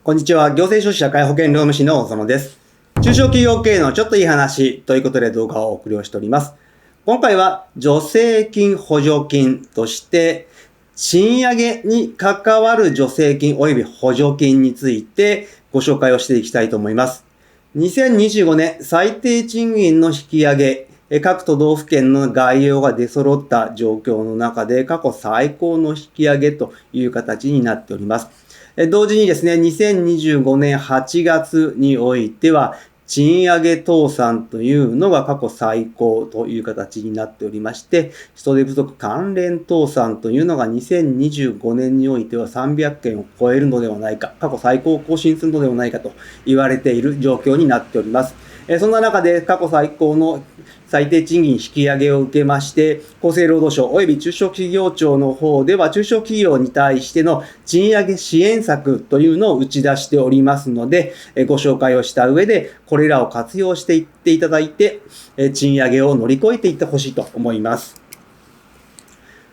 こんにちは。行政書士社会保険労務士の小園です。中小企業経営のちょっといい話ということで動画をお送りをしております。今回は助成金補助金として賃上げに関わる助成金及び補助金についてご紹介をしていきたいと思います。2025年最低賃金の引き上げ、各都道府県の概要が出揃った状況の中で過去最高の引き上げという形になっております。同時にですね、2025年8月においては、賃上げ倒産というのが過去最高という形になっておりまして、人手不足関連倒産というのが2025年においては300件を超えるのではないか、過去最高を更新するのではないかと言われている状況になっております。そんな中で過去最高の最低賃金引き上げを受けまして、厚生労働省及び中小企業庁の方では中小企業に対しての賃上げ支援策というのを打ち出しておりますので、ご紹介をした上で、これらを活用していっていただいて、賃上げを乗り越えていってほしいと思います。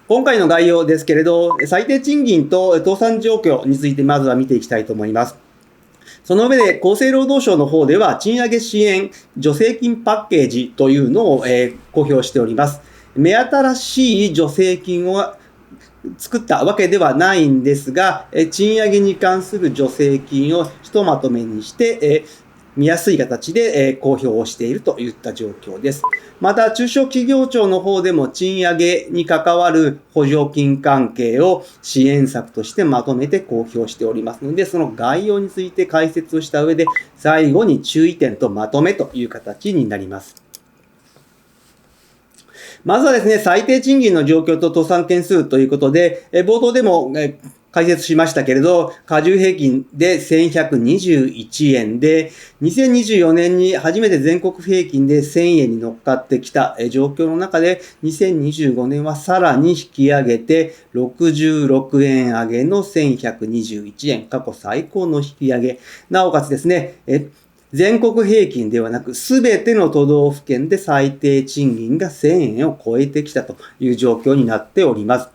今回の概要ですけれど、最低賃金と倒産状況についてまずは見ていきたいと思います。その上で厚生労働省の方では賃上げ支援助成金パッケージというのを公表しております。目新しい助成金を作ったわけではないんですが、賃上げに関する助成金をひとまとめにして見やすい形で公表をしているといった状況です。また、中小企業庁の方でも賃上げに関わる補助金関係を支援策としてまとめて公表しておりますので、その概要について解説をした上で、最後に注意点とまとめという形になります。まずはですね、最低賃金の状況と倒産件数ということで、冒頭でも解説しましたけれど、加重平均で1121円で、2024年に初めて全国平均で1000円に乗っかってきた状況の中で、2025年はさらに引き上げて、66円上げの1121円、過去最高の引き上げ。なおかつですね、全国平均ではなく、すべての都道府県で最低賃金が1000円を超えてきたという状況になっております。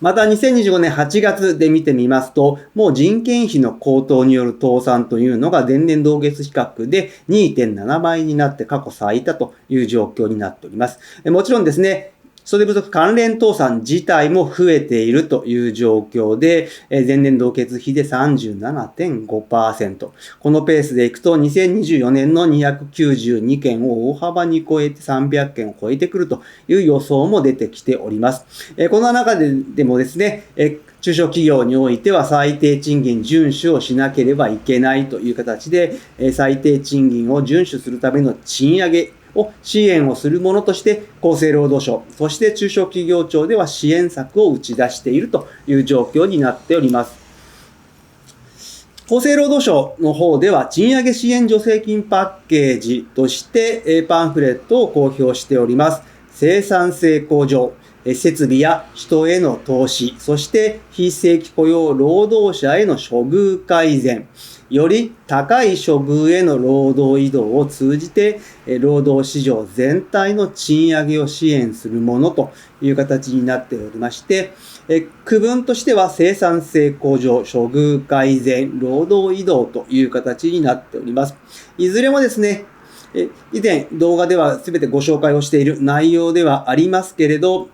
また2025年8月で見てみますと、もう人件費の高騰による倒産というのが前年同月比較で 2.7 倍になって過去最多という状況になっております。もちろんですね、人手不足関連倒産自体も増えているという状況で、前年同月比で 37.5%。このペースでいくと2024年の292件を大幅に超えて300件を超えてくるという予想も出てきております。この中でもですね、中小企業においては最低賃金遵守をしなければいけないという形で、最低賃金を遵守するための賃上げを支援をするものとして厚生労働省、そして中小企業庁では支援策を打ち出しているという状況になっております。厚生労働省の方では賃上げ支援助成金パッケージとしてパンフレットを公表しております。生産性向上、設備や人への投資、そして非正規雇用労働者への処遇改善、より高い処遇への労働移動を通じて、労働市場全体の賃上げを支援するものという形になっておりまして、区分としては生産性向上、処遇改善、労働移動という形になっております。いずれもですね、以前動画では全てご紹介をしている内容ではありますけれど、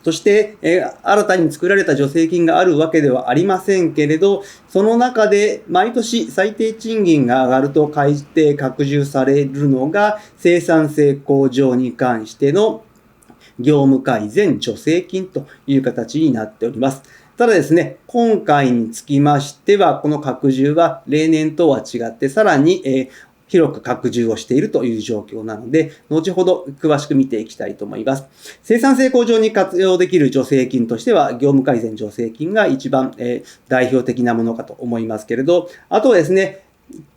そして、新たに作られた助成金があるわけではありませんけれど、その中で毎年最低賃金が上がると改定拡充されるのが生産性向上に関しての業務改善助成金という形になっております。ただですね、今回につきましては、この拡充は例年とは違って、さらに、広く拡充をしているという状況なので、後ほど詳しく見ていきたいと思います。生産性向上に活用できる助成金としては、業務改善助成金が一番、代表的なものかと思いますけれど、あとはですね、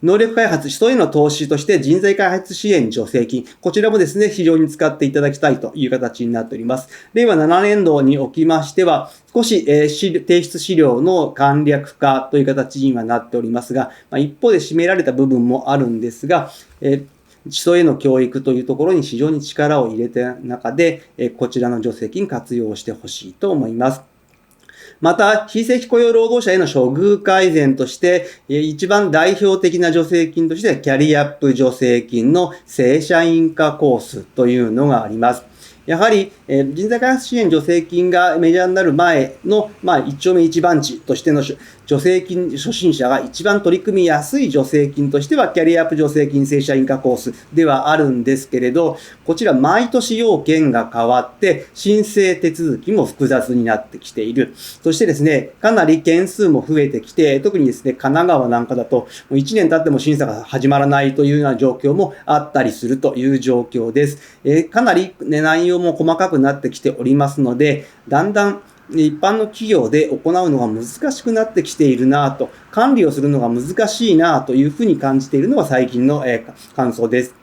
能力開発、人への投資として人材開発支援助成金。こちらもですね、非常に使っていただきたいという形になっております。令和7年度におきましては、少し、提出資料の簡略化という形にはなっておりますが、一方で占められた部分もあるんですが、人への教育というところに非常に力を入れた中で、こちらの助成金活用してほしいと思います。また、非正規雇用労働者への処遇改善として、一番代表的な助成金としては、キャリアアップ助成金の正社員化コースというのがあります。やはり、人材開発支援助成金がメジャーになる前の、一丁目一番地としての助成金初心者が一番取り組みやすい助成金としては、キャリアアップ助成金正社員化コースではあるんですけれど、こちら毎年要件が変わって、申請手続きも複雑になってきている。そしてですね、かなり件数も増えてきて、特にですね、神奈川なんかだと、もう1年経っても審査が始まらないというような状況もあったりするという状況です。かなり、内容も細かくなってきておりますので、だんだん一般の企業で行うのが難しくなってきているなと、管理をするのが難しいなというふうに感じているのが最近の感想です。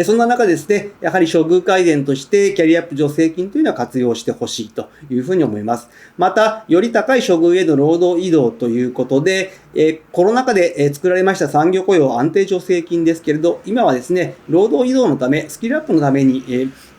そんな中ですね、やはり処遇改善としてキャリアアップ助成金というのは活用してほしいというふうに思います。また、より高い処遇への労働移動ということで、コロナ禍で作られました産業雇用安定助成金ですけれど、今はですね、労働移動のため、スキルアップのために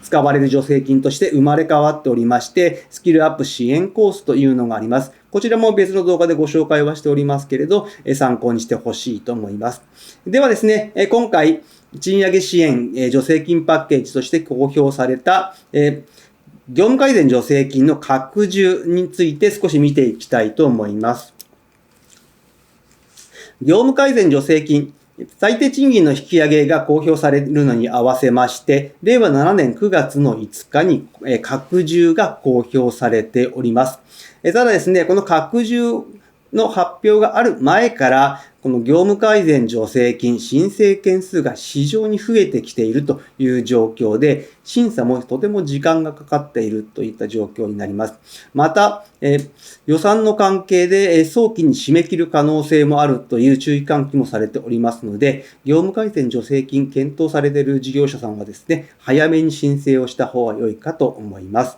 使われる助成金として生まれ変わっておりまして、スキルアップ支援コースというのがあります。こちらも別の動画でご紹介はしておりますけれど、参考にしてほしいと思います。ではですね、今回、賃上げ支援助成金パッケージとして公表された、業務改善助成金の拡充について少し見ていきたいと思います。業務改善助成金、最低賃金の引き上げが公表されるのに合わせまして、令和7年9月の5日に拡充が公表されております。ただですね、この拡充の発表がある前から、この業務改善助成金申請件数が非常に増えてきているという状況で、審査もとても時間がかかっているといった状況になります。また、予算の関係で早期に締め切る可能性もあるという注意喚起もされておりますので、業務改善助成金検討されている事業者さんはですね、早めに申請をした方が良いかと思います。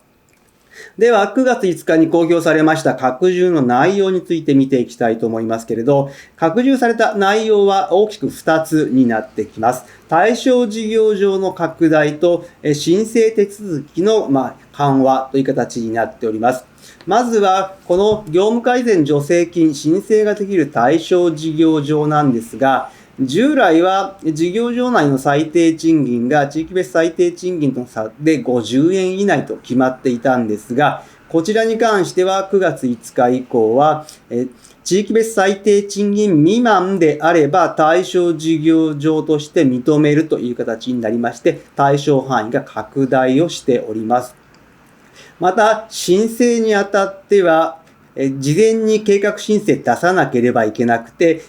では、9月5日に公表されました拡充の内容について見ていきたいと思いますけれど、拡充された内容は大きく2つになってきます。対象事業場の拡大と申請手続きの緩和という形になっております。まずは、この業務改善助成金申請ができる対象事業場なんですが、従来は事業場内の最低賃金が地域別最低賃金との差で50円以内と決まっていたんですが、こちらに関しては9月5日以降は、地域別最低賃金未満であれば対象事業場として認めるという形になりまして、対象範囲が拡大をしております。また、申請にあたっては、事前に計画申請出さなければいけなくて、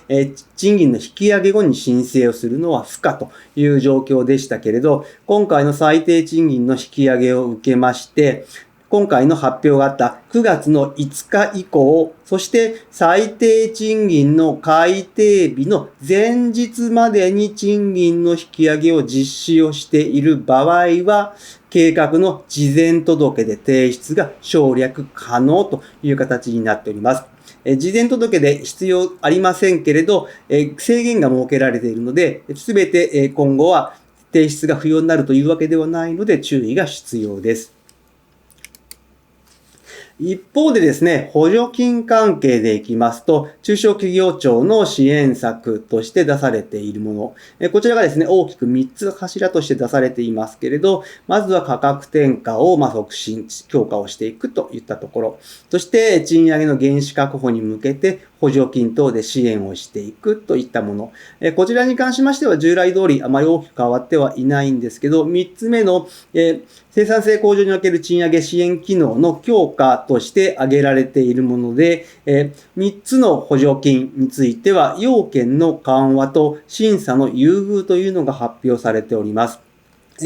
賃金の引き上げ後に申請をするのは不可という状況でしたけれど、今回の最低賃金の引き上げを受けまして、今回の発表があった9月の5日以降、そして最低賃金の改定日の前日までに賃金の引き上げを実施をしている場合は、計画の事前届で提出が省略可能という形になっております。事前届で必要ありませんけれど、制限が設けられているので、すべて今後は提出が不要になるというわけではないので注意が必要です。一方でですね、補助金関係でいきますと、中小企業庁の支援策として出されているもの。こちらがですね、大きく3つ柱として出されていますけれど、まずは価格転嫁を促進、強化をしていくといったところ。そして、賃上げの原資確保に向けて、補助金等で支援をしていくといったもの。こちらに関しましては従来通りあまり大きく変わってはいないんですけど、3つ目の、生産性向上における賃上げ支援機能の強化として挙げられているもので、3つの補助金については要件の緩和と審査の優遇というのが発表されております。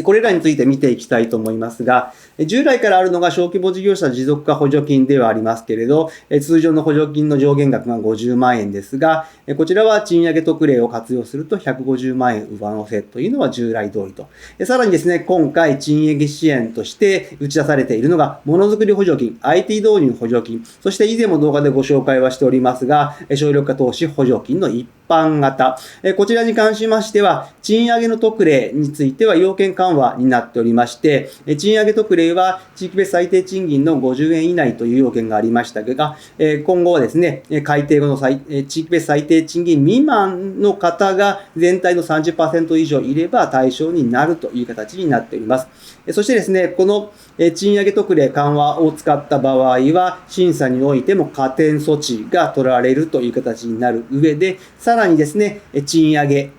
これらについて見ていきたいと思いますが、従来からあるのが小規模事業者持続化補助金ではありますけれど、通常の補助金の上限額が50万円ですが、こちらは賃上げ特例を活用すると150万円上乗せというのは従来通りと。さらにですね、今回賃上げ支援として打ち出されているのが、ものづくり補助金、IT 導入補助金、そして以前も動画でご紹介はしておりますが、省力化投資補助金の一般型。こちらに関しましては、賃上げの特例については要件緩和になっておりまして、賃上げ特例は地域別最低賃金の50円以内という要件がありましたが、今後はですね、改定後の地域別最低賃金未満の方が全体の 30% 以上いれば対象になるという形になっております。そしてですね、この賃上げ特例緩和を使った場合は、審査においても加点措置が取られるという形になる上で、さらにですね、賃上げ、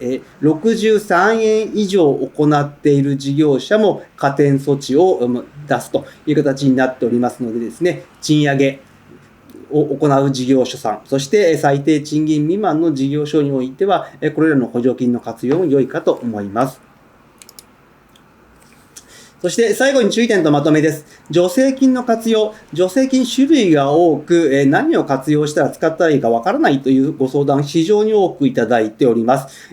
63円以上行っている事業者も加点措置を出すという形になっておりますのでですね、賃上げを行う事業所さん、そして最低賃金未満の事業所においては、これらの補助金の活用も良いかと思います。そして最後に注意点とまとめです。助成金の活用。助成金種類が多く、何を活用したら使ったらいいかわからないというご相談非常に多くいただいております。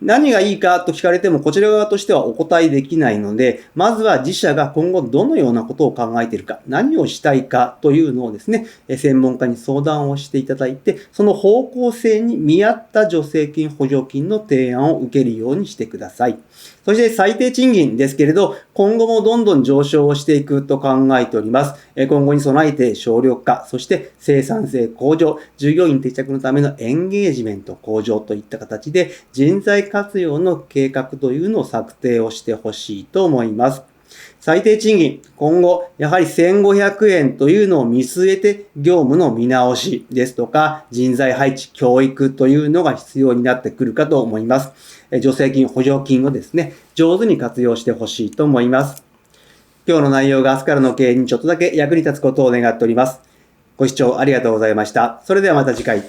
何がいいかと聞かれてもこちら側としてはお答えできないので、まずは自社が今後どのようなことを考えているか、何をしたいかというのをですね、専門家に相談をしていただいて、その方向性に見合った助成金、補助金の提案を受けるようにしてください。そして最低賃金ですけれど、今後もどんどん上昇をしていくと考えております。今後に備えて省力化、そして生産性向上、従業員定着のためのエンゲージメント向上といった形で人材活用の計画というのを策定をしてほしいと思います。最低賃金、今後、やはり1500円というのを見据えて業務の見直しですとか、人材配置、教育というのが必要になってくるかと思います。助成金、補助金をですね、上手に活用してほしいと思います。今日の内容が明日からの経営にちょっとだけ役に立つことを願っております。ご視聴ありがとうございました。それではまた次回。